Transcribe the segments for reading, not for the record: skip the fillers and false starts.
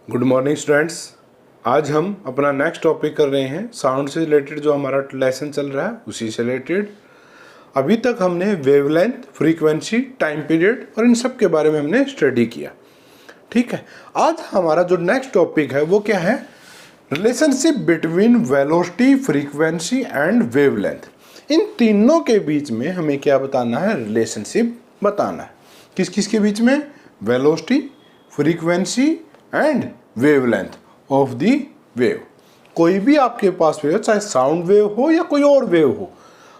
Good morning students. आज हम अपना नेक्स्ट टॉपिक कर रहे हैं साउंड से रिलेटेड। जो हमारा लेसन चल रहा है उसी से रिलेटेड। अभी तक हमने वेवलेंथ, फ्रीक्वेंसी, टाइम पीरियड और इन सब के बारे में हमने स्टडी किया। ठीक है, आज हमारा जो नेक्स्ट टॉपिक है वो क्या है? Relationship between velocity, frequency and wavelength. इन तीनों के बीच में हमें क्या बताना है? रिलेशनशिप बताना है। किस किस के बीच में? Velocity, frequency and wavelength of the wave. कोई भी आपके पास वेव, चाहे साउंड वेव हो या कोई और वेव हो,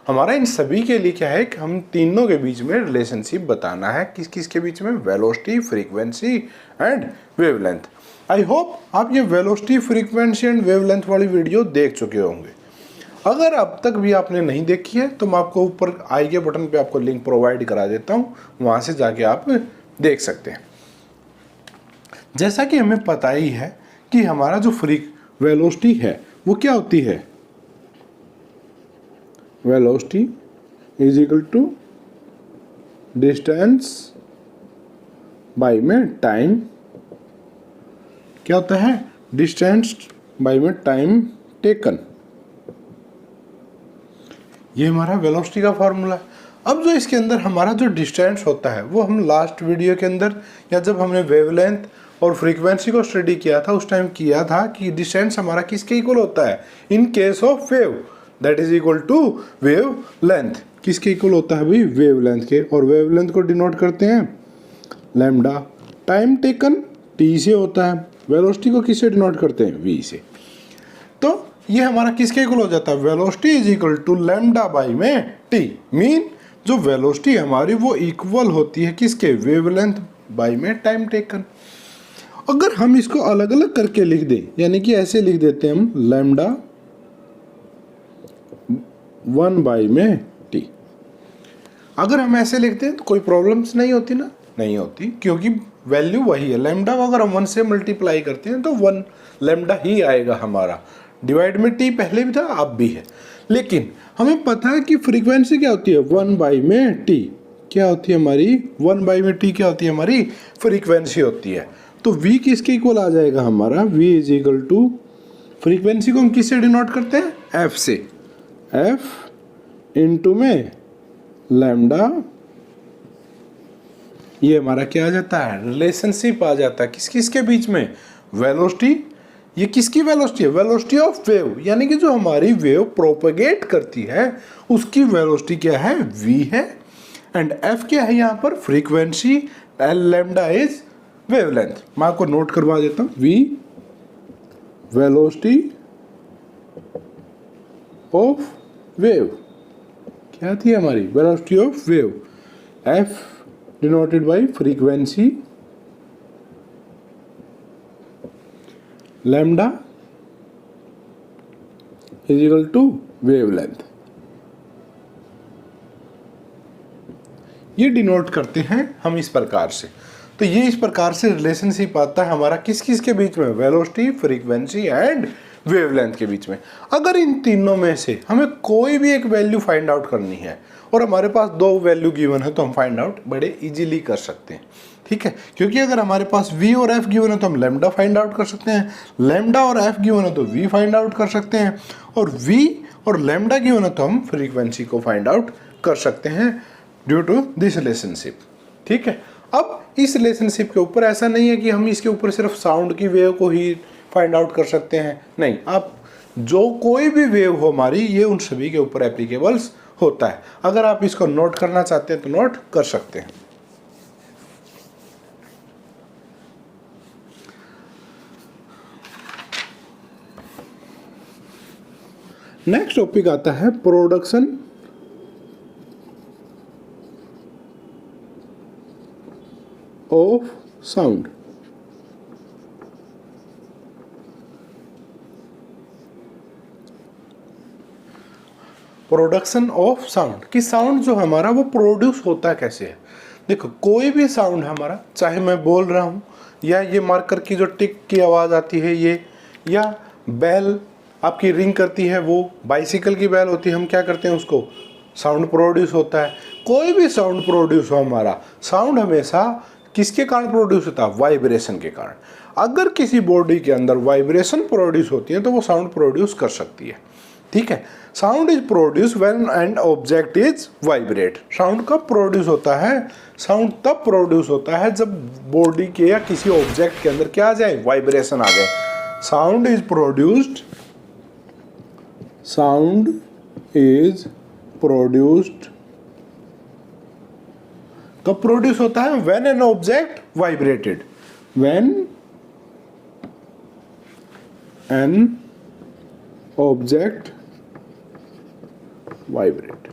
हमारा इन सभी के लिए क्या है कि हम तीनों के बीच में रिलेशनशिप बताना है। किस किस के बीच में? Velocity, frequency and wavelength. I hope आप ये वेलोसिटी, फ्रीक्वेंसी एंड वेवलेंथ वाली वीडियो देख चुके होंगे। अगर अब तक भी आपने नहीं देखी है तो मैं आपको ऊपर आई के बटन पे आपको लिंक प्रोवाइड करा देता हूँ, वहाँ से जाके आप देख सकते हैं। जैसा कि हमें पता ही है कि हमारा जो वेलोसिटी है वो क्या होती है? Velocity is equal to distance by में टाइम। क्या होता है? डिस्टेंस बाय में टाइम टेकन। ये हमारा वेलोसिटी का फॉर्मूला है। अब जो इसके अंदर हमारा जो डिस्टेंस होता है वो हम लास्ट वीडियो के अंदर या जब हमने वेवलेंथ और फ्रीक्वेंसी को स्टडी किया था उस टाइम किया था कि डिस्टेंस हमारा किसके इक्वल होता है? In case of wave that is equal to wavelength. किसके इक्वल होता है भाई? वेव लेंथ के। और वेव लेंथ को डिनोट करते हैं लैम्डा। टाइम टेकन टी से होता है। वेलोसिटी को किससे डिनोट करते हैं? वी से। तो ये हमारा किसके इक्वल हो जाता है? Velocity is equal to lambda by में टी। मीन जो वेलोसिटी हमारी वो इक्वल होती है किसके? वेवलेंथ बाई में टाइम टेकन। अगर हम इसको अलग अलग करके लिख दें, यानी कि ऐसे लिख देते हैं हम लैम्डा 1 बाई में टी। अगर हम ऐसे लिखते हैं तो कोई प्रॉब्लम्स नहीं होती ना? नहीं होती, क्योंकि वैल्यू वही है। लैम्डा को अगर हम 1 से मल्टीप्लाई करते हैं तो 1 लैम्डा ही आएगा हमारा। डिवाइड में टी पहले भी था, अब भी है। लेकिन हमें पता है कि फ्रीक्वेंसी क्या होती है? 1 बाई में टी। क्या होती है हमारी? 1 बाई में टी क्या होती है हमारी? फ्रीक्वेंसी होती है। तो v किसके इक्वल आ जाएगा हमारा? v is equal to, frequency को हम किससे डिनोट करते हैं? f से। f इंटू में लैम्डा। ये हमारा क्या आ जाता है? रिलेशनशिप आ जाता है। किस किस के बीच में? वेलोसिटी। ये किसकी वेलोसिटी है? वेलोसिटी ऑफ वेव, यानी कि जो हमारी वेव प्रोपेगेट करती है उसकी वेलोसिटी क्या है? v है। एंड f क्या है यहाँ पर? फ्रीक्वेंसी। Lambda is wavelength. मैं आपको नोट करवा देता हूँ। v वेलोसिटी ऑफ वेव क्या थी हमारी? Velocity of wave. f denoted by frequency, lambda is equal to wavelength. ये डिनोट करते हैं हम इस प्रकार से। तो ये इस प्रकार से रिलेशनशिप आता है हमारा किस किस के बीच में? वेलोसिटी, फ्रीक्वेंसी एंड वेवलेंथ के बीच में। अगर इन तीनों में से हमें कोई भी एक वैल्यू फाइंड आउट करनी है और हमारे पास 2 वैल्यू गिवन है तो हम फाइंड आउट बड़े इजीली कर सकते हैं। ठीक है, क्योंकि अगर हमारे पास v और f गिवन है तो हम लैम्डा फाइंड आउट कर सकते हैं। लैम्डा और f गिवन है तो v फाइंड आउट कर सकते हैं। और v और लैम्डा गिवन है तो हम फ्रीक्वेंसी को फाइंड आउट कर सकते हैं ड्यू टू दिस रिलेशनशिप। ठीक है, अब इस रिलेशनशिप के ऊपर ऐसा नहीं है कि हम इसके ऊपर सिर्फ साउंड की वेव को ही फाइंड आउट कर सकते हैं। नहीं, आप जो कोई भी वेव हो हमारी, ये उन सभी के ऊपर एप्लीकेबल्स होता है। अगर आप इसको नोट करना चाहते हैं तो नोट कर सकते हैं। नेक्स्ट टॉपिक आता है production of sound. Production of sound कि साउंड जो हमारा वो प्रोड्यूस होता कैसे है। देखो, कोई भी साउंड हमारा, चाहे मैं बोल रहा हूँ या ये मार्कर की जो टिक की आवाज़ आती है ये, या बेल आपकी रिंग करती है, वो बाइसिकल की बेल होती है, हम क्या करते हैं उसको साउंड प्रोड्यूस होता है। कोई भी साउंड प्रोड्यूस हो हमारा, साउंड हमेशा किसके कारण प्रोड्यूस होता है? वाइब्रेशन के कारण। अगर किसी बॉडी के अंदर वाइब्रेशन प्रोड्यूस होती है तो वो साउंड प्रोड्यूस कर सकती है। ठीक है, sound is produce when an object is vibrate. Sound कब प्रोड्यूस होता है? साउंड तब प्रोड्यूस होता है जब बॉडी के या किसी ऑब्जेक्ट के अंदर क्या आ जाए? वाइब्रेशन आ जाए। साउंड इज प्रोड्यूस्ड कब प्रोड्यूस होता है? When an object vibrated. When an object vibrate.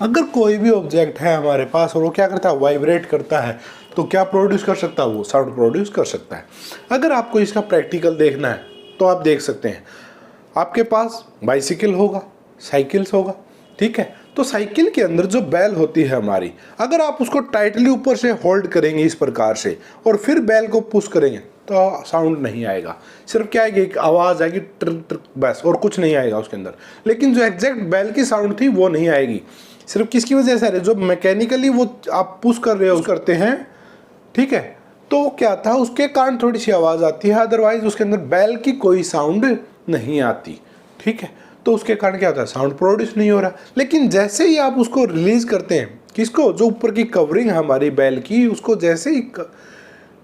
अगर कोई भी ऑब्जेक्ट है हमारे पास और वो क्या करता है? वाइब्रेट करता है, तो क्या प्रोड्यूस कर सकता है? वो साउंड प्रोड्यूस कर सकता है। अगर आपको इसका प्रैक्टिकल देखना है तो आप देख सकते हैं, आपके पास बाइसिकल होगा, साइकिल्स होगा, ठीक है। तो साइकिल के अंदर जो बैल होती है हमारी, अगर आप उसको टाइटली ऊपर से होल्ड करेंगे इस प्रकार से और फिर बैल को पुश करेंगे तो साउंड नहीं आएगा। सिर्फ क्या आएगी? एक आवाज़ आएगी, ट्रिक ट्रिक, बस, और कुछ नहीं आएगा उसके अंदर। लेकिन जो एग्जैक्ट बैल की साउंड थी वो नहीं आएगी। सिर्फ किसकी वजह से? जो मैकेनिकली वो आप पुश कर रहे हो करते हैं, ठीक है, तो क्या था, उसके कारण थोड़ी सी आवाज़ आती है, अदरवाइज उसके अंदर बैल की कोई साउंड नहीं आती। ठीक है, तो उसके कारण क्या होता है? साउंड प्रोड्यूस नहीं हो रहा। लेकिन जैसे ही आप उसको रिलीज करते हैं, किसको? जो ऊपर की कवरिंग हमारी बैल की, उसको जैसे ही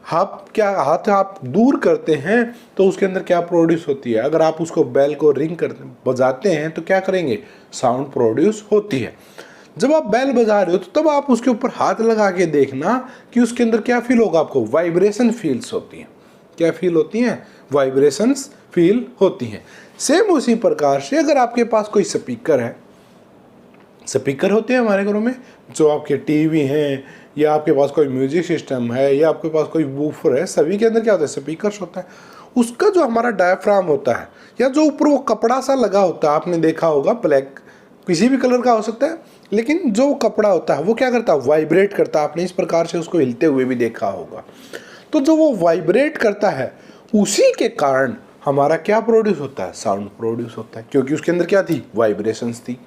हाथ आप दूर करते हैं तो उसके अंदर क्या प्रोड्यूस होती है? अगर आप उसको बैल को रिंग करते बजाते हैं तो क्या करेंगे? साउंड प्रोड्यूस होती है। जब आप बैल बजा रहे हो तो तब आप उसके ऊपर हाथ लगा के देखना कि उसके अंदर क्या फील होगा आपको? वाइब्रेशन फील्स होती हैं। क्या फील होती हैं? वाइब्रेशंस फील होती हैं। सेम उसी प्रकार से अगर आपके पास कोई स्पीकर है, स्पीकर होते हैं हमारे घरों में, जो आपके टीवी हैं या आपके पास कोई म्यूजिक सिस्टम है या आपके पास कोई वूफर है, सभी के अंदर क्या होता है? स्पीकर्स होता है। उसका जो हमारा डायफ्राम होता है या जो ऊपर वो कपड़ा सा लगा होता है, आपने देखा होगा, ब्लैक, किसी भी कलर का हो सकता है, लेकिन जो कपड़ा होता है वो क्या करता है? वाइब्रेट करता है। आपने इस प्रकार से उसको हिलते हुए भी देखा होगा। तो जो वो वाइब्रेट करता है उसी के कारण हमारा क्या प्रोड्यूस होता है? साउंड प्रोड्यूस होता है, क्योंकि उसके अंदर क्या थी? वाइब्रेशंस थी।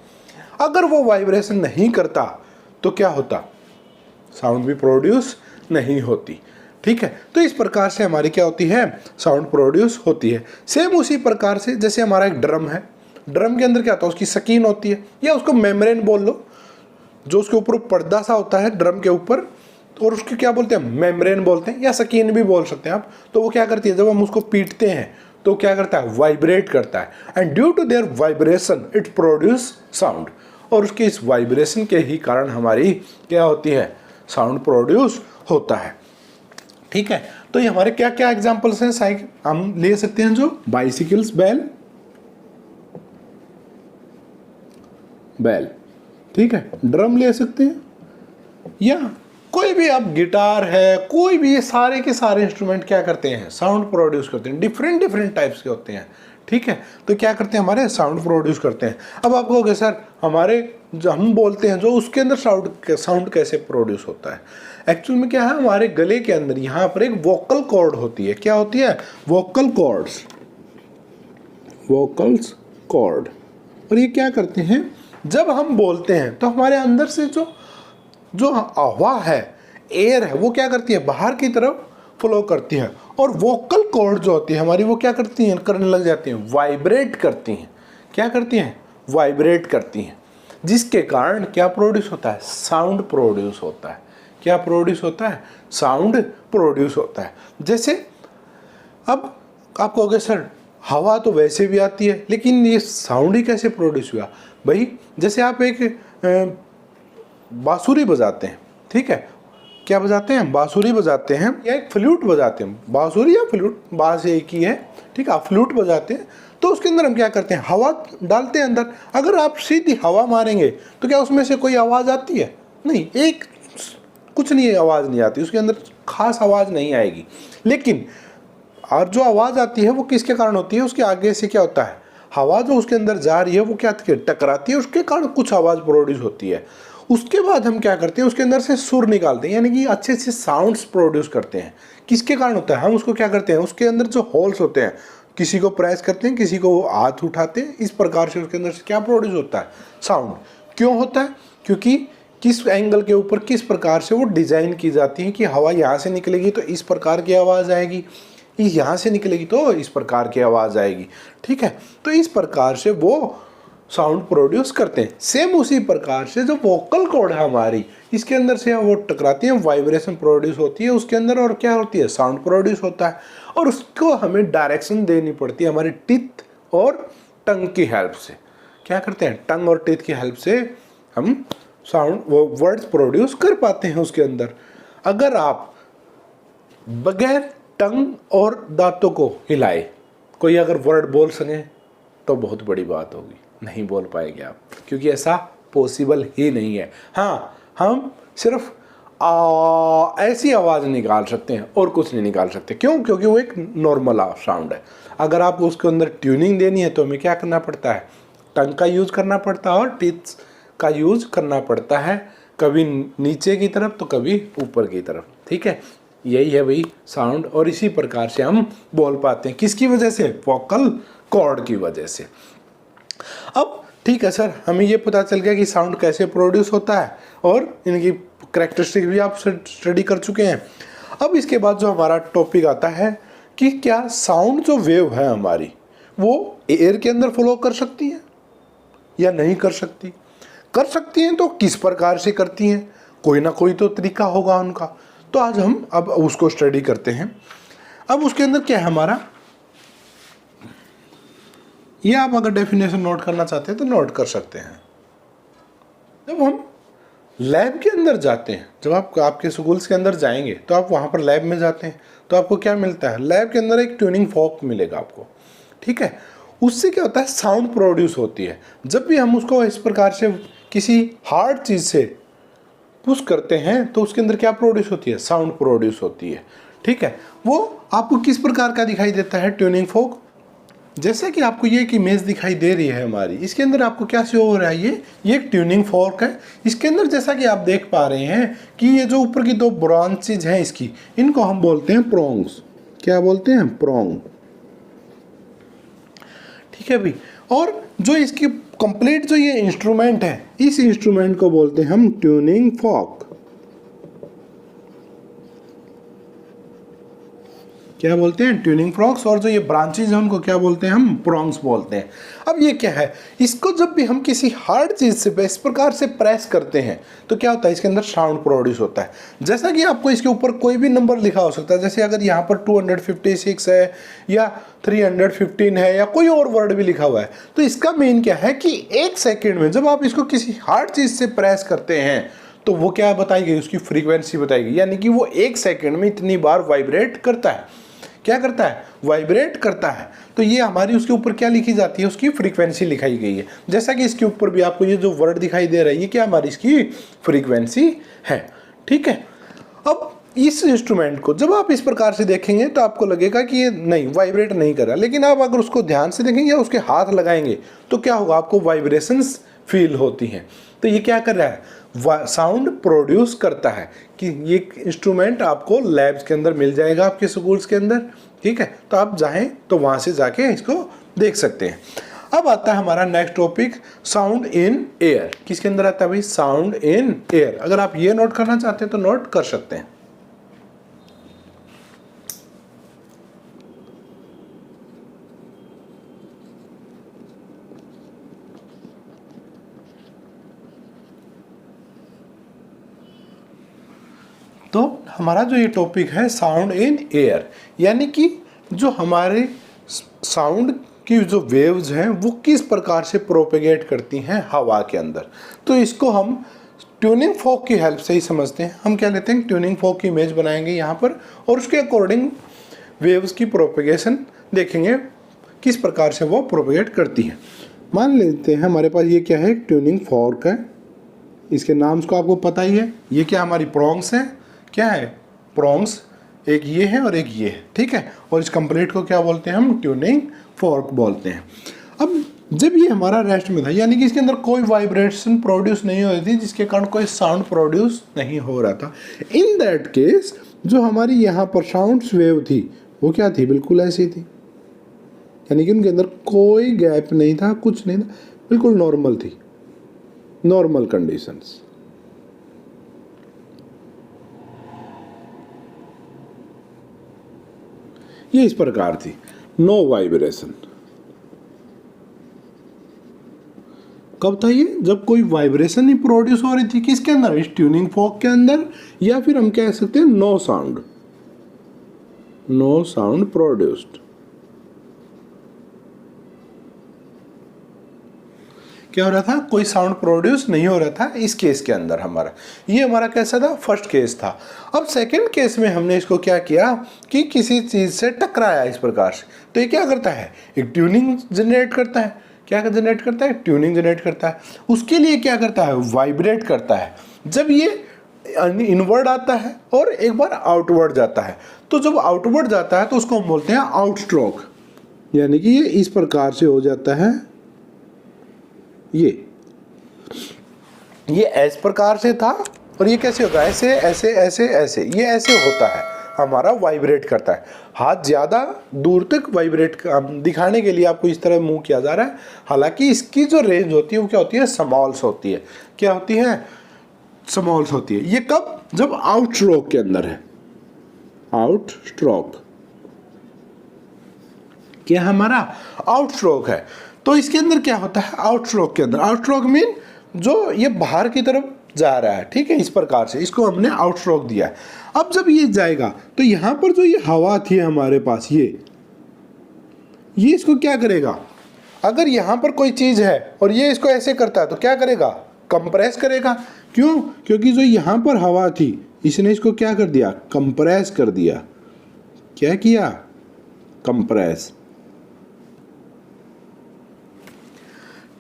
अगर वो वाइब्रेशन नहीं करता तो क्या होता? साउंड भी प्रोड्यूस नहीं होती। ठीक है, तो इस प्रकार से हमारी क्या होती है? साउंड प्रोड्यूस होती है। सेम उसी प्रकार से जैसे हमारा एक ड्रम है, ड्रम के अंदर क्या होता है? उसकी स्किन होती है, या उसको मेम्ब्रेन बोल लो, जो उसके ऊपर पर्दा सा होता है ड्रम के ऊपर, और उसके क्या बोलते हैं? मेम्ब्रेन बोलते हैं, या स्किन भी बोल सकते हैं आप। तो वो क्या करती है? जब हम उसको पीटते हैं तो क्या करता है? वाइब्रेट करता है, and due to their vibration it produce sound. और उसके इस वाइब्रेशन के ही कारण हमारी क्या होती है? साउंड प्रोड्यूस होता है। ठीक है, तो ये हमारे क्या क्या एग्जांपल्स हैं? साइकिल हम ले सकते हैं, जो बाइसिकल्स, बैल, ठीक है, ड्रम ले सकते हैं, या कोई भी, आप गिटार है, कोई भी, ये सारे के सारे इंस्ट्रूमेंट क्या करते हैं? साउंड प्रोड्यूस करते हैं। डिफरेंट डिफरेंट टाइप्स के होते हैं। ठीक है, तो क्या करते हैं? हमारे साउंड प्रोड्यूस करते हैं। अब आप कहोगे सर हमारे जो हम बोलते हैं जो उसके अंदर साउंड कैसे प्रोड्यूस होता है? एक्चुअल में क्या है, हमारे गले के अंदर यहाँ पर एक वोकल कॉर्ड होती है। क्या होती है? Vocal cords, vocals cord. और ये क्या करते हैं? जब हम बोलते हैं तो हमारे अंदर से जो हवा है, एयर है, वो क्या करती है? बाहर की तरफ फ्लो करती है। और वोकल कॉर्ड जो होती है हमारी, वो क्या करती हैं? करने लग जाती हैं, वाइब्रेट करती हैं। क्या करती हैं? वाइब्रेट करती हैं, जिसके कारण क्या प्रोड्यूस होता है? साउंड प्रोड्यूस होता है। क्या प्रोड्यूस होता है? साउंड प्रोड्यूस होता है। जैसे अब आप कहोगे सर हवा तो वैसे भी आती है, लेकिन ये साउंड ही कैसे प्रोड्यूस हुआ? भाई जैसे आप एक बांसुरी बजाते हैं, ठीक है, क्या बजाते हैं? बांसुरी बजाते हैं, या एक फ्लूट बजाते हैं। बांसुरी या फ्लूट, बांस एक ही है, ठीक है। आप फ्लूट बजाते हैं तो उसके अंदर हम क्या करते हैं? हवा डालते हैं अंदर। अगर आप सीधी हवा मारेंगे तो क्या उसमें से कोई आवाज़ आती है? नहीं, एक कुछ नहीं, आवाज़ नहीं आती, उसके अंदर खास आवाज़ नहीं आएगी। लेकिन और जो आवाज़ आती है वो किसके कारण होती है? उसके आगे से क्या होता है? हवा जो उसके अंदर जा रही है वो क्या टकराती है, उसके कारण कुछ आवाज़ प्रोड्यूस होती है। उसके बाद हम क्या करते हैं? उसके अंदर से सुर निकालते हैं, यानी कि अच्छे से साउंड्स प्रोड्यूस करते हैं। किसके कारण होता है? हम उसको क्या करते हैं? उसके अंदर जो होल्स होते हैं, किसी को प्रेस करते हैं, किसी को हाथ उठाते हैं, इस प्रकार से उसके अंदर से क्या प्रोड्यूस होता है? साउंड। क्यों होता है? क्योंकि किस एंगल के ऊपर किस प्रकार से वो डिज़ाइन की जाती है कि हवा यहाँ से निकलेगी तो इस प्रकार की आवाज़ आएगी, यहाँ से निकलेगी तो इस प्रकार की आवाज़ आएगी। ठीक है, तो इस प्रकार से वो साउंड प्रोड्यूस करते हैं। सेम उसी प्रकार से जो वोकल कॉर्ड है हमारी, इसके अंदर से वो टकराती है, वाइब्रेशन प्रोड्यूस होती है उसके अंदर, और क्या होती है, साउंड प्रोड्यूस होता है। और उसको हमें डायरेक्शन देनी पड़ती है हमारी टीथ और टंग की हेल्प से। क्या करते हैं, टंग और टीथ की हेल्प से हम साउंड वो वर्ड्स प्रोड्यूस कर पाते हैं उसके अंदर। अगर आप बगैर टंग और दांतों को हिलाए कोई अगर वर्ड बोल सकें तो बहुत बड़ी बात होगी, नहीं बोल पाएंगे आप, क्योंकि ऐसा पॉसिबल ही नहीं है। हाँ, हम सिर्फ ऐसी आवाज़ निकाल सकते हैं और कुछ नहीं निकाल सकते। क्यों? क्योंकि वो एक नॉर्मल साउंड है। अगर आपको उसके अंदर ट्यूनिंग देनी है तो हमें क्या करना पड़ता है, टंग का यूज़ करना पड़ता है और टीथ का यूज़ करना पड़ता है, कभी नीचे की तरफ तो कभी ऊपर की तरफ। ठीक है, यही है भाई साउंड, और इसी प्रकार से हम बोल पाते हैं। किसकी वजह से? वोकल कॉर्ड की वजह से। अब ठीक है सर, हमें ये पता चल गया कि साउंड कैसे प्रोड्यूस होता है और इनकी कैरेक्टरिस्टिक भी आप स्टडी कर चुके हैं। अब इसके बाद जो हमारा टॉपिक आता है कि क्या साउंड जो वेव है हमारी वो एयर के अंदर फ्लो कर सकती है या नहीं कर सकती। कर सकती हैं तो किस प्रकार से करती हैं, कोई ना कोई तो तरीका होगा उनका। तो आज हम अब उसको स्टडी करते हैं। अब उसके अंदर क्या है हमारा, ये आप अगर डेफिनेशन नोट करना चाहते हैं तो नोट कर सकते हैं। जब हम लैब के अंदर जाते हैं, जब आप आपके स्कूल्स के अंदर जाएंगे तो आप वहाँ पर लैब में जाते हैं तो आपको क्या मिलता है, लैब के अंदर एक ट्यूनिंग फॉर्क मिलेगा आपको। ठीक है, उससे क्या होता है, साउंड प्रोड्यूस होती है। जब भी हम उसको इस प्रकार से किसी हार्ड चीज़ से पुश करते हैं तो उसके अंदर क्या प्रोड्यूस होती है, साउंड प्रोड्यूस होती है। ठीक है, वो आपको किस प्रकार का दिखाई देता है, ट्यूनिंग फॉर्क। जैसे कि आपको ये एक इमेज दिखाई दे रही है हमारी, इसके अंदर आपको क्या शो हो रहा है, ये एक ट्यूनिंग फॉर्क है। इसके अंदर जैसा कि आप देख पा रहे हैं कि ये जो ऊपर की दो ब्रांचेज हैं इसकी, इनको हम बोलते हैं प्रोंग्स। क्या बोलते हैं, प्रोंग। ठीक है भाई, और जो इसकी कंप्लीट जो ये इंस्ट्रूमेंट है, इस इंस्ट्रूमेंट को बोलते हैं हम ट्यूनिंग फॉर्क। क्या बोलते हैं, ट्यूनिंग फॉर्क्स। और जो ये ब्रांचेज हैं उनको क्या बोलते हैं, हम प्रोंग्स बोलते हैं। अब ये क्या है, इसको जब भी हम किसी हार्ड चीज़ से इस प्रकार से प्रेस करते हैं तो क्या होता है, इसके अंदर साउंड प्रोड्यूस होता है। जैसा कि आपको इसके ऊपर कोई भी नंबर लिखा हो सकता है, जैसे अगर यहाँ पर 256 है या 315 है या कोई और वर्ड भी लिखा हुआ है, तो इसका मेन क्या है कि एक सेकेंड में जब आप इसको किसी हार्ड चीज़ से प्रेस करते हैं तो वो क्या बताई गई, उसकी फ्रीक्वेंसी बताई गई, यानी कि वो एक सेकेंड में इतनी बार वाइब्रेट करता है। क्या करता है, वाइब्रेट करता है। तो ये हमारी उसके ऊपर क्या लिखी जाती है, उसकी फ्रीक्वेंसी लिखाई गई है। जैसा कि इसके ऊपर भी आपको ये जो वर्ड दिखाई दे रहा है, ये क्या हमारी इसकी फ्रीक्वेंसी है। ठीक है, अब इस इंस्ट्रूमेंट को जब आप इस प्रकार से देखेंगे तो आपको लगेगा कि ये नहीं वाइब्रेट नहीं कर रहा, लेकिन आप अगर उसको ध्यान से देखेंगे या उसके हाथ लगाएंगे तो क्या होगा, आपको वाइब्रेशंस फील होती हैं। तो ये क्या कर रहा है, साउंड प्रोड्यूस करता है। कि ये इंस्ट्रूमेंट आपको लैब्स के अंदर मिल जाएगा आपके स्कूल्स के अंदर। ठीक है, तो आप चाहें तो वहाँ से जाके इसको देख सकते हैं। अब आता है हमारा next topic, sound in air. किसके अंदर आता है भाई, साउंड इन एयर। अगर आप ये नोट करना चाहते हैं तो नोट कर सकते हैं। तो हमारा जो ये टॉपिक है साउंड इन एयर, यानी कि जो हमारे साउंड की जो वेव्स हैं वो किस प्रकार से प्रोपेगेट करती हैं हवा के अंदर। तो इसको हम ट्यूनिंग फॉर्क की हेल्प से ही समझते हैं। हम क्या लेते हैं, ट्यूनिंग फॉर्क की इमेज बनाएंगे यहाँ पर और उसके अकॉर्डिंग वेव्स की प्रोपेगेशन देखेंगे किस प्रकार से वो प्रोपेगेट करती हैं। मान लेते हैं हमारे पास ये क्या है, ट्यूनिंग फॉर्क है। इसके नाम को आपको पता ही है, ये क्या हमारी प्रोंग्स है। क्या है, प्रोंग्स, एक ये है और एक ये है। ठीक है, और इस कंप्लीट को क्या बोलते हैं, हम ट्यूनिंग फॉर्क बोलते हैं। अब जब ये हमारा रेस्ट में था, यानी कि इसके अंदर कोई वाइब्रेशन प्रोड्यूस नहीं हो रही थी, जिसके कारण कोई साउंड प्रोड्यूस नहीं हो रहा था। इन दैट केस जो हमारी यहाँ पर साउंड्स वेव थी वो क्या थी, बिल्कुल ऐसी थी, यानी कि उनके अंदर कोई गैप नहीं था, कुछ नहीं था, बिल्कुल नॉर्मल थी, नॉर्मल कंडीशंस। ये इस प्रकार थी, नो वाइब्रेशन। कब था ये? जब कोई वाइब्रेशन नहीं प्रोड्यूस हो रही थी, किसके अंदर? इस ट्यूनिंग फॉर्क के अंदर, या फिर हम कह सकते हैं no sound, no sound produced. क्या हो रहा था? कोई साउंड प्रोड्यूस नहीं हो रहा था इस केस के अंदर हमारा। ये हमारा कैसा था? फर्स्ट केस था। अब सेकंड केस में हमने इसको क्या किया कि किसी चीज से टकराया इस प्रकार से, तो ये क्या करता है? एक ट्यूनिंग जनरेट करता है। क्या जनरेट करता है? ट्यूनिंग जनरेट करता है। उसके लिए क्या करता है? वाइब्रेट करता है। जब ये इनवर्ड आता है और एक बार आउटवर्ड जाता है, तो जब आउटवर्ड जाता है तो उसको हम बोलते हैं आउटस्ट्रोक, यानी कि ये इस प्रकार से हो जाता है। ये इस प्रकार से था, और ये कैसे होता है? ऐसे ऐसे ऐसे ऐसे, ये ऐसे होता है हमारा, वाइब्रेट करता है। हाथ ज़्यादा दूर तक वाइब्रेट दिखाने के लिए आपको इस तरह मूव किया जा रहा है, हालांकि इसकी जो रेंज होती है वो क्या होती है? स्मॉल्स होती है। क्या होती है? स्मॉल्स होती है। ये कब? जब आउट स्ट्रोक के अंदर है। आउट स्ट्रोक क्या हमारा? आउट स्ट्रोक है। तो इसके अंदर क्या होता है? आउट स्ट्रोक के अंदर, आउट स्ट्रोक मीन जो ये बाहर की तरफ जा रहा है, ठीक है, इस प्रकार से इसको हमने आउट स्ट्रोक दिया है। अब जब ये जाएगा तो यहां पर जो ये हवा थी हमारे पास, ये इसको क्या करेगा? अगर यहां पर कोई चीज है और ये इसको ऐसे करता है तो क्या करेगा? कंप्रेस करेगा। क्यों? क्योंकि जो यहां पर हवा थी इसने इसको क्या कर दिया? कंप्रेस कर दिया। क्या किया? कंप्रेस।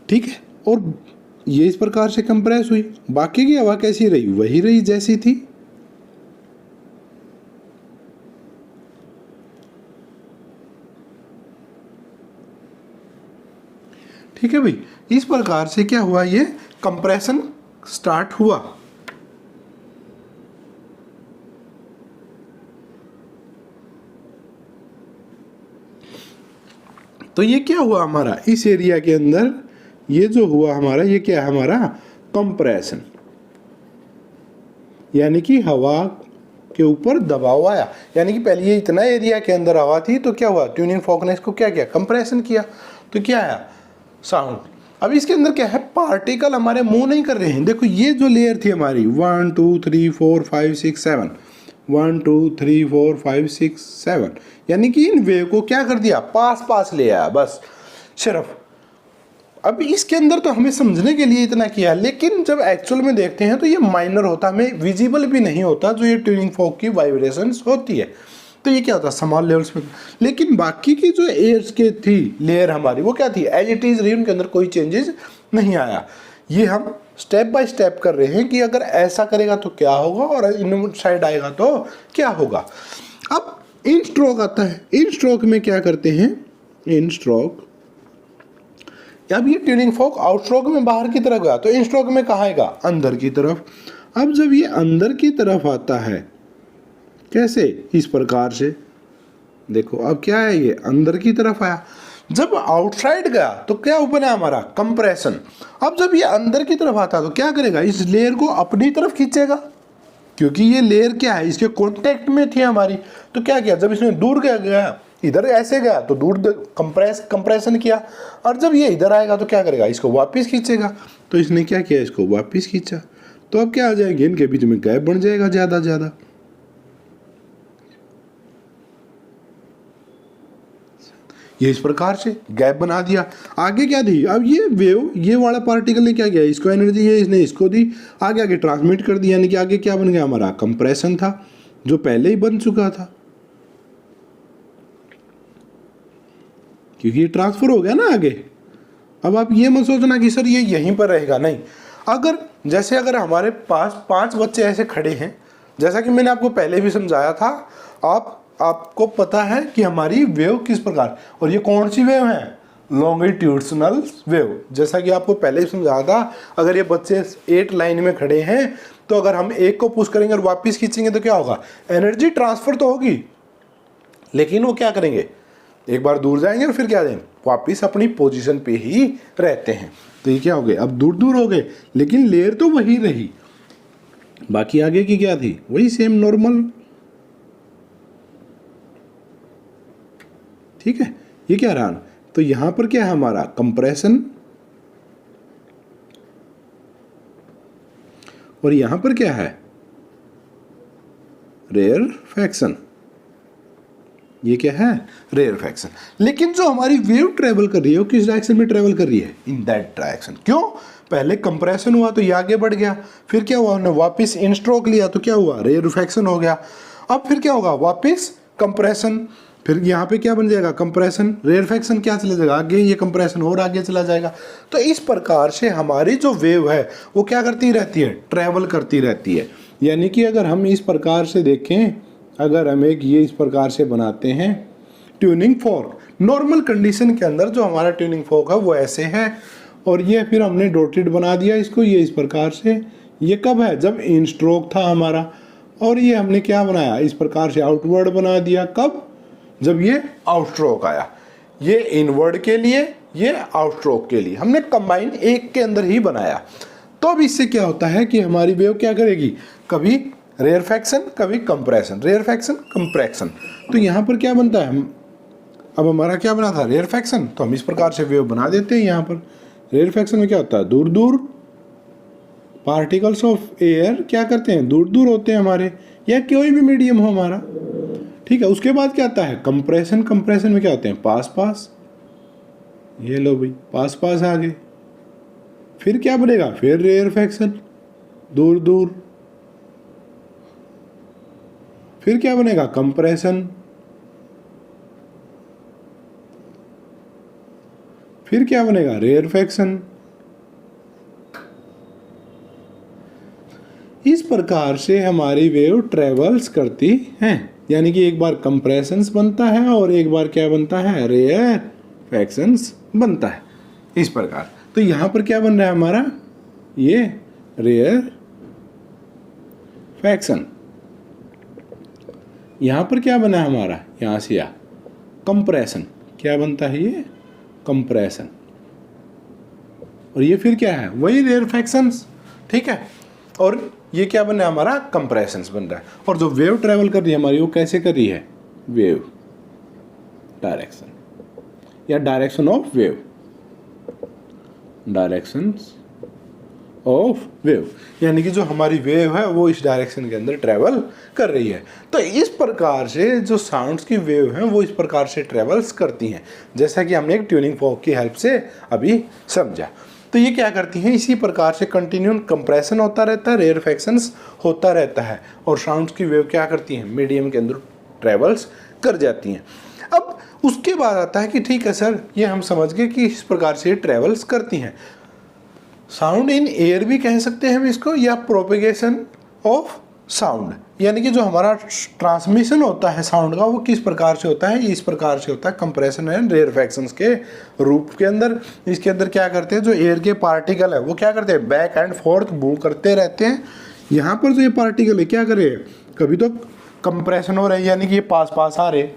ठीक है, और ये इस प्रकार से कंप्रेस हुई। बाकी की हवा कैसी रही? वही रही जैसी थी। ठीक है भाई, इस प्रकार से क्या हुआ? ये कंप्रेशन स्टार्ट हुआ। तो ये क्या हुआ हमारा? इस एरिया के अंदर ये जो हुआ हमारा, ये क्या है हमारा? कंप्रेशन, यानी कि हवा के ऊपर दबाव आया। यानी कि पहले ये इतना एरिया के अंदर हवा थी, तो क्या हुआ? ट्यूनिंग फॉर्क ने इसको क्या किया? कंप्रेशन किया। तो क्या आया? साउंड। अब इसके अंदर क्या है? पार्टिकल हमारे मूव नहीं कर रहे हैं। देखो ये जो लेयर थी हमारी 1 2 3 4 5 6 7, 1 2 3 4 5 6 7, यानी कि इन वेव को क्या कर दिया? पास पास ले आया बस, सिर्फ। अब इसके अंदर तो हमें समझने के लिए इतना किया, लेकिन जब एक्चुअल में देखते हैं तो ये माइनर होता, हमें विजिबल भी नहीं होता जो ये ट्यूनिंग फॉर्क की वाइब्रेशंस होती है। तो ये क्या होता है? स्मॉल लेवल्स पे। लेकिन बाकी की जो एयर्स के थी लेयर हमारी, वो क्या थी? एज इट इज रही, उनके अंदर कोई चेंजेस नहीं आया। ये हम स्टेप बाय स्टेप कर रहे हैं कि अगर ऐसा करेगा तो क्या होगा और इन साइड आएगा तो क्या होगा। अब इन स्ट्रोक आता है। इन स्ट्रोक में क्या करते हैं? इन स्ट्रोक, अब ये ट्यूनिंग फॉर्क आउट स्ट्रोक में बाहर की तरफ गया, तो इन स्ट्रोक में कहाँ आएगा? अंदर की तरफ। अब जब ये अंदर की तरफ आता है, कैसे? इस प्रकार से। देखो अब क्या है? ये अंदर की तरफ आया। जब आउटसाइड गया तो क्या बना हमारा? कंप्रेशन। अब जब ये अंदर की तरफ आता तो क्या करेगा? इस लेयर को अपनी तरफ खींचेगा, क्योंकि ये लेयर क्या है? इसके कांटेक्ट में थी हमारी। तो क्या किया? जब इसने दूर गया, इधर ऐसे गया तो दूर कंप्रेशन किया, और जब ये इधर आएगा तो क्या करेगा? इसको वापस खींचेगा। तो इसने क्या किया? इसको वापस खींचा। तो अब क्या आ जाएंगे? इनके बीच में गैप बन जाएगा ज़्यादा। ये इस प्रकार से गैप बना दिया। आगे क्या दी? अब ये वेव, ये वाला पार्टिकल ने क्या किया? इसको एनर्जी है, इसने इसको दी, आगे ट्रांसमिट कर दिया। यानी कि आगे क्या बन गया हमारा? कंप्रेशन था, जो पहले ही बन चुका था, क्योंकि ये ट्रांसफर हो गया ना आगे। अब आप ये मत सोचना कि सर ये यहीं पर रहेगा, नहीं। अगर हमारे पास 5 बच्चे ऐसे खड़े हैं, जैसा कि मैंने आपको पहले भी समझाया था, आपको पता है कि हमारी वेव किस प्रकार, और ये कौन सी वेव है? Longitudinal wave. जैसा कि आपको पहले ही समझाया था, अगर ये बच्चे 8 लाइन में खड़े हैं तो अगर हम एक को पुश करेंगे और वापस खींचेंगे तो क्या होगा? एनर्जी ट्रांसफर तो होगी, लेकिन वो क्या करेंगे? एक बार दूर जाएंगे और फिर क्या देंगे? वापस अपनी पोजीशन पे ही रहते हैं। तो ये क्या हो गए? अब दूर हो गए, लेकिन लेयर तो वही रही। बाकी आगे की क्या थी? वही सेम नॉर्मल। ठीक है, ये क्या रहा। तो यहां पर क्या है हमारा कंप्रेशन, और यहां पर क्या है रेयरफैक्शन। ये क्या है रेयरफैक्शन। लेकिन जो हमारी वेव ट्रेवल कर रही है वो किस डायरेक्शन में ट्रेवल कर रही है, इन दैट डायरेक्शन। क्यों, पहले कंप्रेशन हुआ तो ये आगे बढ़ गया, फिर क्या हुआ हमने वापस इन स्ट्रोक लिया तो क्या हुआ रेयरफैक्शन हो गया। अब फिर क्या होगा वापस कंप्रेशन, फिर यहाँ पे क्या बन जाएगा कंप्रेशन, रेयरफैक्शन क्या चला जाएगा आगे, ये कंप्रेशन और आगे चला जाएगा। तो इस प्रकार से हमारी जो वेव है वो क्या करती रहती है, ट्रैवल करती रहती है। यानी कि अगर हम इस प्रकार से देखें, अगर हम एक ये इस प्रकार से बनाते हैं ट्यूनिंग फॉर्क, नॉर्मल कंडीशन के अंदर जो हमारा ट्यूनिंग फॉर्क है वो ऐसे है, और ये फिर हमने डॉटेड बना दिया इसको, ये इस प्रकार से। ये कब है, जब इन स्ट्रोक था हमारा, और ये हमने क्या बनाया इस प्रकार से आउटवर्ड बना दिया, कब, जब ये आउटस्ट्रोक आया। ये इनवर्ड के लिए, ये आउटस्ट्रोक के लिए हमने कंबाइन एक के अंदर ही बनाया। तो अब इससे क्या होता है कि हमारी वेव क्या करेगी, कभी रेयरफैक्शन कभी कंप्रेशन, रेयरफैक्शन कंप्रेशन। तो यहाँ पर क्या बनता है, अब हमारा क्या बना था रेयरफैक्शन, तो हम इस प्रकार से वेव बना देते हैं। यहाँ पर रेयरफैक्शन में क्या होता है, दूर दूर पार्टिकल्स ऑफ एयर क्या करते हैं, दूर दूर होते हैं हमारे, या कोई भी मीडियम हो हमारा, ठीक है। उसके बाद क्या आता है कंप्रेशन, कंप्रेशन में क्या होते हैं पास पास, ये लो भाई पास पास आ गए। फिर क्या बनेगा, फिर रेयरफैक्शन दूर दूर, फिर क्या बनेगा कंप्रेशन, फिर क्या बनेगा रेयरफैक्शन। इस प्रकार से हमारी वेव ट्रेवल्स करती हैं। यानी कि एक बार कंप्रेशंस बनता है और एक बार क्या बनता है रेयरफैक्शंस बनता है, इस प्रकार। तो यहाँ पर क्या बन रहा है हमारा, ये रेयरफैक्शन। यहाँ पर क्या बना है हमारा, यहाँ से या कंप्रेशन, क्या बनता है ये कंप्रेशन, और ये फिर क्या है वही रेयरफैक्शंस, ठीक है। और ये क्या बना है हमारा कंप्रेशंस बन रहा है। और जो वेव ट्रेवल कर रही है हमारी वो कैसे कर रही है, वेव डायरेक्शन, या direction of wave, directions of wave, यानी कि जो हमारी वेव है वो इस डायरेक्शन के अंदर ट्रेवल कर रही है। तो इस प्रकार से जो साउंड्स की वेव हैं वो इस प्रकार से ट्रेवल्स करती हैं, जैसा कि हमने एक ट्यूनिंग फॉर्क की हेल्प से अभी समझा। तो ये क्या करती हैं, इसी प्रकार से कंटिन्यू कंप्रेशन होता रहता है, रेयरफैक्शंस होता रहता है, और साउंड्स की वेव क्या करती हैं मीडियम के अंदर ट्रेवल्स कर जाती हैं। अब उसके बाद आता है कि ठीक है सर, ये हम समझ गए कि इस प्रकार से ट्रेवल्स करती हैं। साउंड इन एयर भी कह सकते हैं हम इसको, या प्रोपेगेशन ऑफ साउंड, यानी कि जो हमारा ट्रांसमिशन होता है साउंड का वो किस प्रकार से होता है, इस प्रकार से होता है कंप्रेशन एंड रेयरफैक्शंस के रूप के अंदर। इसके अंदर क्या करते हैं, जो एयर के पार्टिकल है वो क्या करते हैं बैक एंड फोर्थ मूव करते रहते हैं। यहाँ पर जो ये पार्टिकल है क्या करे, कभी तो कंप्रेशन हो रहा है यानी कि ये पास पास आ रहे,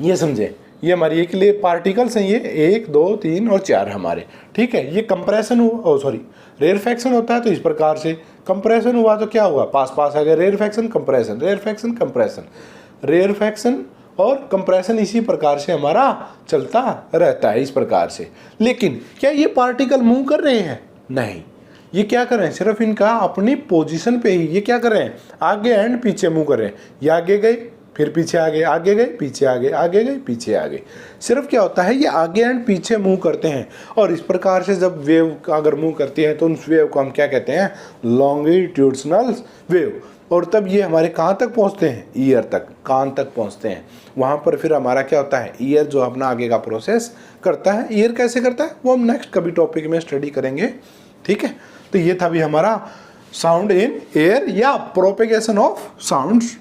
ये समझे, ये हमारी एक लिए पार्टिकल्स हैं, ये 1 2 3 और 4 हमारे, ठीक है। ये कंप्रेशन हुआ, सॉरी रेयरफैक्शन होता है तो इस प्रकार से, कंप्रेशन हुआ तो क्या हुआ पास पास आ गया, rarefaction compression, rarefaction compression, rarefaction और कंप्रेशन, इसी प्रकार से हमारा चलता रहता है इस प्रकार से। लेकिन क्या ये पार्टिकल मूव कर रहे हैं, नहीं, ये क्या कर रहे हैं सिर्फ इनका अपनी पोजीशन पे ही ये क्या कर रहे हैं आगे एंड पीछे मूव कर रहे हैं, ये आगे गए फिर पीछे आ गए, आगे गए पीछे आ गए, आगे गए पीछे आ गए। सिर्फ क्या होता है ये आगे एंड पीछे मूव करते हैं, और इस प्रकार से जब वेव अगर मूव करती है तो उस वेव को हम क्या कहते हैं लॉन्गिट्यूडनल वेव। और तब ये हमारे कहाँ तक पहुँचते हैं, ईयर तक, कान तक पहुँचते हैं। वहाँ पर फिर हमारा क्या होता है ईयर जो अपना आगे का प्रोसेस करता है। ईयर कैसे करता है वो हम नेक्स्ट कभी टॉपिक में स्टडी करेंगे, ठीक है। तो ये था भी हमारा साउंड इन एयर या प्रोपेगेशन ऑफ साउंड्स,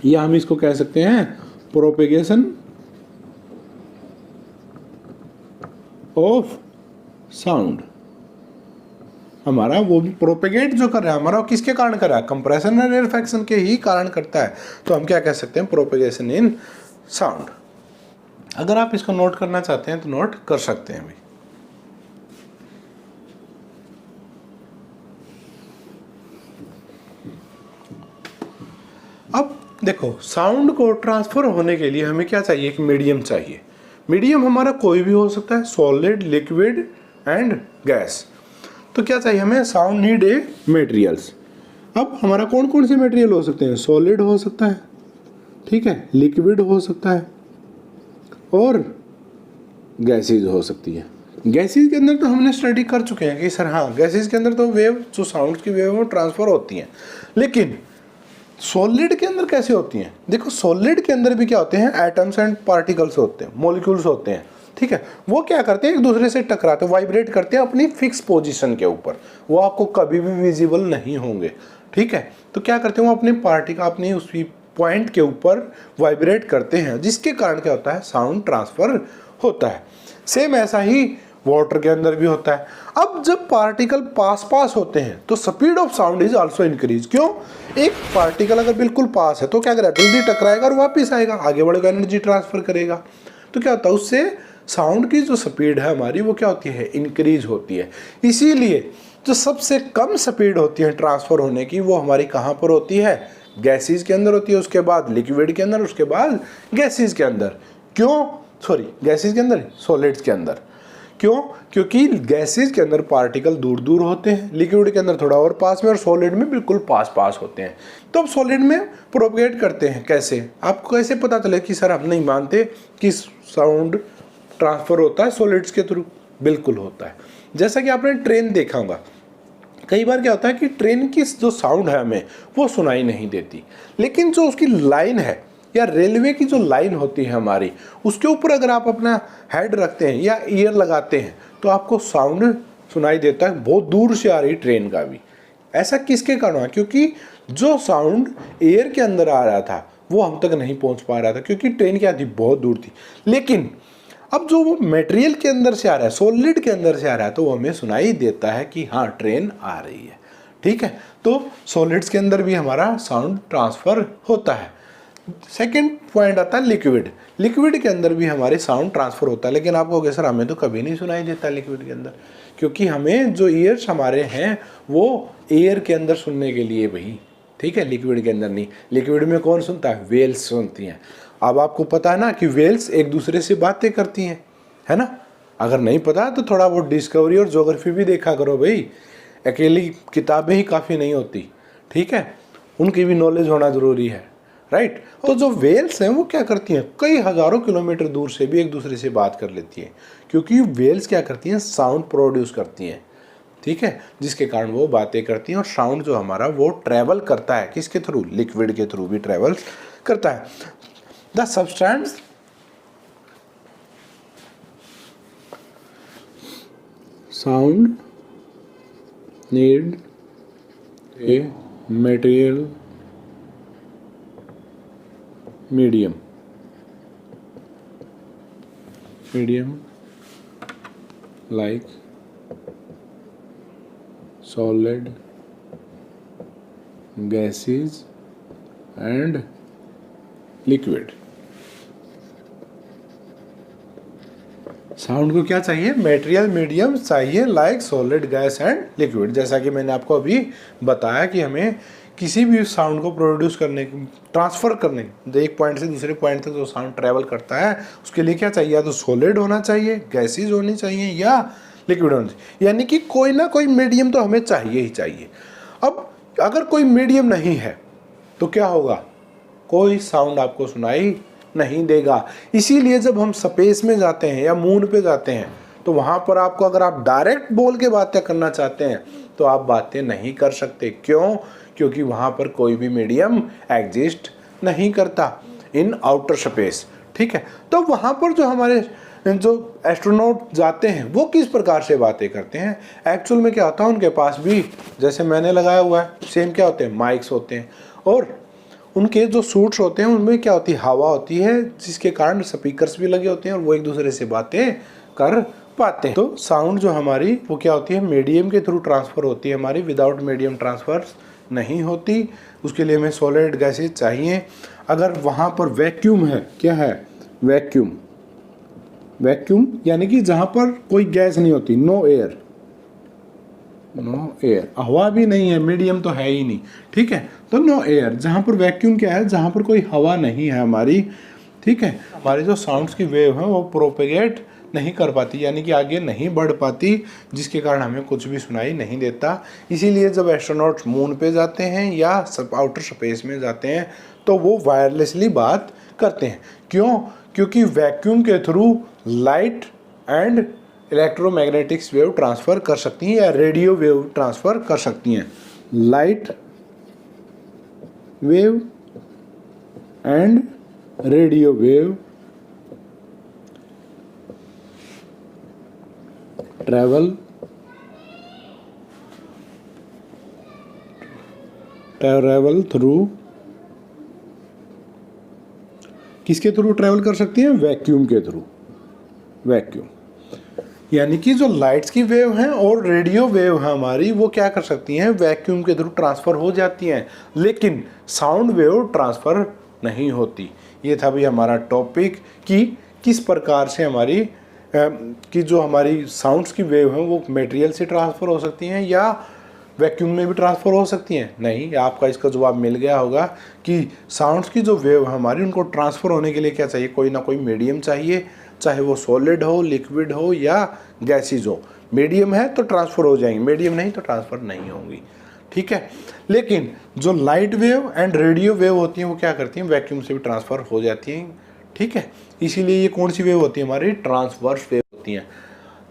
या हम इसको कह सकते हैं प्रोपेगेशन ऑफ साउंड। हमारा वो भी प्रोपेगेट जो कर रहा है हमारा वो किसके कारण कर रहा है, कंप्रेशन एंड रेयरफैक्शन के ही कारण करता है। तो हम क्या कह सकते हैं प्रोपेगेशन इन साउंड। अगर आप इसको नोट करना चाहते हैं तो नोट कर सकते हैं भी। अब देखो साउंड को ट्रांसफर होने के लिए हमें क्या चाहिए, एक मीडियम चाहिए। मीडियम हमारा कोई भी हो सकता है, सॉलिड, लिक्विड एंड गैस। तो क्या चाहिए हमें, साउंड नीड ए मटेरियल्स। अब हमारा कौन कौन से मटेरियल हो सकते हैं, सॉलिड हो सकता है, ठीक है, लिक्विड हो सकता है और गैसेज हो सकती है। गैसेज के अंदर तो हमने स्टडी कर चुके हैं कि सर हाँ गैसेज के अंदर तो वेव, जो साउंड की वेव वो ट्रांसफर होती हैं, लेकिन सॉलिड के अंदर कैसे होती हैं। देखो सॉलिड के अंदर भी क्या होते हैं, एटम्स एंड पार्टिकल्स होते हैं, मॉलिक्यूल्स होते हैं, ठीक है। वो क्या करते हैं, एक दूसरे से टकराते, वाइब्रेट करते हैं अपनी फिक्स पोजीशन के ऊपर, वो आपको कभी भी विजिबल नहीं होंगे, ठीक है। तो क्या करते हैं, वो अपने पार्टिकल अपनी उसी पॉइंट के ऊपर वाइब्रेट करते हैं, जिसके कारण क्या होता है, साउंड ट्रांसफर होता है। सेम ऐसा ही वाटर के अंदर भी होता है। अब जब पार्टिकल पास पास होते हैं तो speed of sound is also increase. क्यों, एक पार्टिकल अगर बिल्कुल पास है तो क्या करेगा, जल्दी टकराएगा और वापस आएगा, आगे बढ़ेगा, एनर्जी ट्रांसफर करेगा। तो क्या होता है, उससे साउंड की जो स्पीड है हमारी वो क्या होती है, इंक्रीज होती है। इसीलिए जो सबसे कम स्पीड होती है ट्रांसफर होने की, वो हमारी कहाँ पर होती है, गैसेज के अंदर होती है, उसके बाद लिक्विड के अंदर, उसके बाद गैसेज के अंदर। क्यों, सॉरी गैसेज के अंदर, सॉलिड्स के अंदर। क्यों, क्योंकि गैसेज के अंदर पार्टिकल दूर दूर होते हैं, लिक्विड के अंदर थोड़ा और पास में, और सॉलिड में बिल्कुल पास पास होते हैं। तो अब सॉलिड में प्रोपगेट करते हैं कैसे, आपको कैसे पता चले कि सर हम नहीं मानते कि साउंड ट्रांसफर होता है सॉलिड्स के थ्रू, बिल्कुल होता है। जैसा कि आपने ट्रेन देखा होगा, कई बार क्या होता है कि ट्रेन की जो साउंड है हमें वो सुनाई नहीं देती, लेकिन जो उसकी लाइन है या रेलवे की जो लाइन होती है हमारी, उसके ऊपर अगर आप अपना हेड रखते हैं या ईयर लगाते हैं तो आपको साउंड सुनाई देता है, बहुत दूर से आ रही ट्रेन का भी। ऐसा किसके कारण हुआ, क्योंकि जो साउंड एयर के अंदर आ रहा था वो हम तक नहीं पहुंच पा रहा था, क्योंकि ट्रेन क्या थी, बहुत दूर थी। लेकिन अब जो वो मटेरियल के अंदर से आ रहा है, सॉलिड के अंदर से आ रहा है, तो वो हमें सुनाई देता है कि हाँ ट्रेन आ रही है, ठीक है। तो सॉलिड्स के अंदर भी हमारा साउंड ट्रांसफर होता है। सेकेंड पॉइंट आता है लिक्विड। लिक्विड के अंदर भी हमारे साउंड ट्रांसफर होता है, लेकिन आपको सर हमें तो कभी नहीं सुनाई देता लिक्विड के अंदर, क्योंकि हमें जो ईयर्स हमारे हैं वो एयर के अंदर सुनने के लिए भाई, ठीक है, लिक्विड के अंदर नहीं। लिक्विड में कौन सुनता है, वेल्स सुनती हैं। अब आपको पता है ना कि वेल्स एक दूसरे से बातें करती हैं, है ना। अगर नहीं पता तो थोड़ा बहुत डिस्कवरी और ज्योग्राफी भी देखा करो भाई, अकेली किताबें ही काफ़ी नहीं होती, ठीक है, उनकी भी नॉलेज होना ज़रूरी है, राइट। तो जो वेल्स हैं वो क्या करती हैं, कई हज़ारों किलोमीटर दूर से भी एक दूसरे से बात कर लेती हैं, क्योंकि वेल्स क्या करती हैं, साउंड प्रोड्यूस करती हैं, ठीक है, जिसके कारण वो बातें करती हैं। और साउंड जो हमारा वो ट्रैवल करता है किसके थ्रू, लिक्विड के थ्रू भी ट्रैवल करता है। The substance sound need a material medium like solid, gases and liquid। Sound को क्या चाहिए, मेटेरियल मीडियम चाहिए, like solid, gas and liquid. जैसा कि मैंने आपको अभी बताया कि हमें किसी भी साउंड को प्रोड्यूस करने, ट्रांसफ़र करने, एक पॉइंट से दूसरे पॉइंट तक जो साउंड ट्रैवल करता है उसके लिए क्या चाहिए, या तो सॉलिड होना चाहिए, गैसेज होनी चाहिए, या लिक्विड होना चाहिए। यानी कि कोई ना कोई मीडियम तो हमें चाहिए ही चाहिए। अब अगर कोई मीडियम नहीं है तो क्या होगा, कोई साउंड आपको सुनाई नहीं देगा। इसीलिए जब हम स्पेस में जाते हैं या मून पे जाते हैं तो वहाँ पर आपको, अगर आप डायरेक्ट बोल के बातें करना चाहते हैं तो आप बातें नहीं कर सकते। क्यों, क्योंकि वहाँ पर कोई भी मीडियम एग्जिस्ट नहीं करता इन आउटर स्पेस, ठीक है। तो वहाँ पर जो हमारे जो एस्ट्रोनॉट जाते हैं वो किस प्रकार से बातें करते हैं, एक्चुअल में क्या होता है, उनके पास भी जैसे मैंने लगाया हुआ है सेम क्या होते हैं, माइक्स होते हैं, और उनके जो सूट्स होते हैं उनमें क्या होती है, हवा होती है, जिसके कारण स्पीकर्स भी लगे होते हैं और वो एक दूसरे से बातें कर पाते हैं। तो साउंड जो हमारी वो क्या होती है, मीडियम के थ्रू ट्रांसफ़र होती है हमारी, विदाउट मीडियम ट्रांसफ़र नहीं होती। उसके लिए हमें सॉलिड गैसेज चाहिए। अगर वहाँ पर वैक्यूम है, क्या है, वैक्यूम, वैक्यूम यानी कि जहाँ पर कोई गैस नहीं होती, नो एयर, नो एयर, हवा भी नहीं है, मीडियम तो है ही नहीं, ठीक है। तो नो एयर, जहाँ पर वैक्यूम क्या है, जहाँ पर कोई हवा नहीं है हमारी, ठीक है, हमारे जो साउंड्स की वेव है वो प्रोपेगेट नहीं कर पाती, यानी कि आगे नहीं बढ़ पाती, जिसके कारण हमें कुछ भी सुनाई नहीं देता। इसीलिए जब एस्ट्रोनॉट्स मून पे जाते हैं या आउटर स्पेस में जाते हैं तो वो वायरलेसली बात करते हैं। क्यों? क्योंकि वैक्यूम के through light and electromagnetics wave transfer कर सकती हैं या रेडियो वेव ट्रांसफ़र कर सकती हैं। Light wave and radio wave travel through, किसके थ्रू ट्रैवल कर सकती हैं? वैक्यूम के थ्रू। वैक्यूम यानी कि जो लाइट्स की वेव हैं और रेडियो वेव है हमारी, वो क्या कर सकती हैं? वैक्यूम के थ्रू ट्रांसफ़र हो जाती हैं, लेकिन साउंड वेव ट्रांसफ़र नहीं होती। ये था भी हमारा टॉपिक कि किस प्रकार से हमारी कि जो हमारी साउंड्स की वेव हैं वो मटेरियल से ट्रांसफ़र हो सकती हैं या वैक्यूम में भी ट्रांसफ़र हो सकती हैं। नहीं, आपका इसका जवाब मिल गया होगा कि साउंड्स की जो वेव है हमारी, उनको ट्रांसफ़र होने के लिए क्या चाहिए? कोई ना कोई मीडियम चाहिए, चाहे वो सॉलिड हो, लिक्विड हो या गैसीज हो। मीडियम है तो ट्रांसफ़र हो जाएंगे, मीडियम नहीं तो ट्रांसफ़र नहीं होंगी, ठीक है। लेकिन जो light wave and radio wave होती हैं वो क्या करती हैं? वैक्यूम से भी ट्रांसफ़र हो जाती हैं, ठीक है। इसीलिए ये कौन सी वेव होती है? हमारी ट्रांसवर्स वेव होती हैं।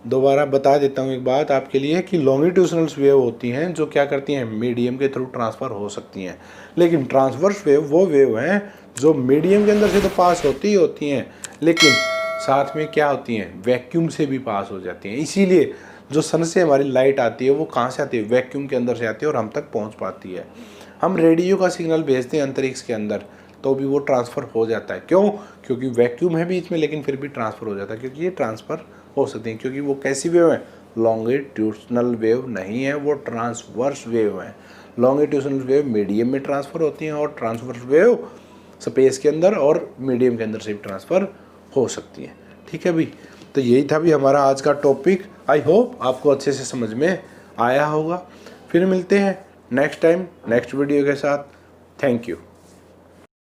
दोबारा बता देता हूँ एक बात आपके लिए कि लॉन्गिट्यूशनल वेव होती हैं जो क्या करती हैं? मीडियम के थ्रू ट्रांसफ़र हो सकती हैं, लेकिन ट्रांसवर्स वेव वो वेव हैं जो मीडियम के अंदर से तो पास होती ही होती हैं, लेकिन साथ में क्या होती हैं? वैक्यूम से भी पास हो जाती हैं। इसीलिए जो सन से हमारी लाइट आती है वो कहाँ से आती है? वैक्यूम के अंदर से आती है और हम तक पहुँच पाती है। हम रेडियो का सिग्नल भेजते हैं अंतरिक्ष के अंदर तो भी वो ट्रांसफ़र हो जाता है। क्यों? क्योंकि वैक्यूम है बीच में, लेकिन फिर भी ट्रांसफ़र हो जाता है, क्योंकि ये ट्रांसफ़र हो सकती हैं, क्योंकि वो कैसी वेव है? लॉन्गिट्यूशनल वेव नहीं है, वो ट्रांसवर्स वेव है। लॉन्गिट्यूशनल वेव मीडियम में ट्रांसफ़र होती हैं और ट्रांसवर्स वेव स्पेस के अंदर और मीडियम के अंदर से भी ट्रांसफ़र हो सकती हैं, ठीक है भी। तो यही था भी हमारा आज का टॉपिक। आई होप आपको अच्छे से समझ में आया होगा। फिर मिलते हैं नेक्स्ट टाइम नेक्स्ट वीडियो के साथ। Thank you.